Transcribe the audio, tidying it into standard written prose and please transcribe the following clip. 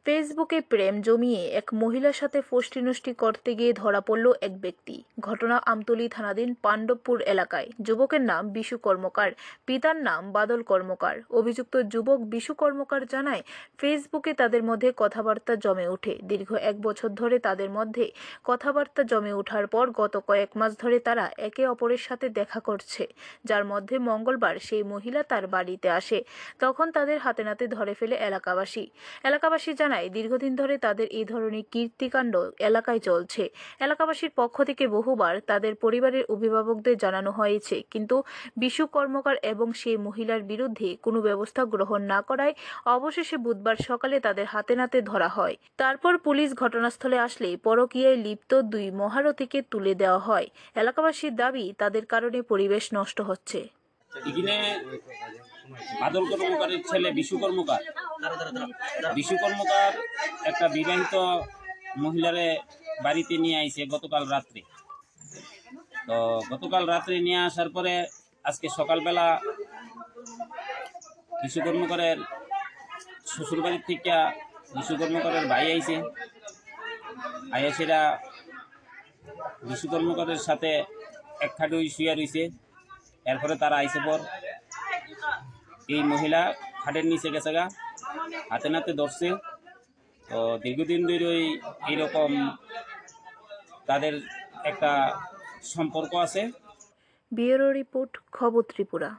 ফেসবুকে প্রেম জমিয়ে এক মহিলার সাথে ফষ্টিনষ্টি করতে গিয়ে ধরা পড়ল এক ব্যক্তি। ঘটনা আমতলী থানাধীন পাণ্ডবপুর এলাকায়। যুবকের নাম বিশু কর্মকার, পিতার নাম বাদল কর্মকার। অভিযুক্ত যুবক বিশু কর্মকার জানায়, ফেসবুকে তাদের মধ্যে কথাবার্তা জমে ওঠে। দীর্ঘ 1 বছর ধরে তাদের মধ্যে কথাবার্তা জমে ওঠার পর গত কয়েক মাস ধরে তারা একে অপরের সাথে দেখা করছে, যার মধ্যে মঙ্গলবার সেই মহিলা তার বাড়িতে আসে। তখন তাদের হাতে নাতে ধরে ফেলে এলাকাবাসী জানায়, দীর্ঘদিন ধরে তাদের এই ধরনের কীর্তিকাণ্ড এলাকায় চলছে। এলাকাবাসীর পক্ষ থেকে বহুবার তাদের পরিবারের অভিভাবকদের জানানো হয়েছে, কিন্তু বিশু কর্মকার এবং সেই মহিলার বিরুদ্ধে কোনো ব্যবস্থা গ্রহণ না করায় অবশেষে বুধবার সকালে তাদের হাতে নাতে ধরা হয়। তারপর পুলিশ ঘটনাস্থলে আসলে পরকীয়ায় লিপ্ত 2 মহারথীকে তুলে দেওয়া হয়। এলাকাবাসীর দাবি, তাদের কারণে পরিবেশ নষ্ট হচ্ছে। এখানে বাদল কর্মকারের ছেলে বিশু কর্মকার একটা বিবাহিত মহিলারে বাড়িতে নিয়ে আইছে গতকাল রাত্রে। তো গতকাল রাত্রে নিয়ে আসার পরে আজকে সকালবেলা বিশু কর্মকারের শ্বশুর বাড়ির থেকে বিশু কর্মকারের ভাই আইছে। আইসেরা বিশু কর্মকারের সাথে এক খাটুই শুয়ে রয়েছে। এরপরে তারা আইসে পর এই মহিলা খাটের নিচে গেছে গা, হাতে নাতে ধরছে। তো দীর্ঘদিন ধরে এইরকম তাদের একটা সম্পর্ক আছে। ব্যুরো রিপোর্ট, খবর ত্রিপুরা।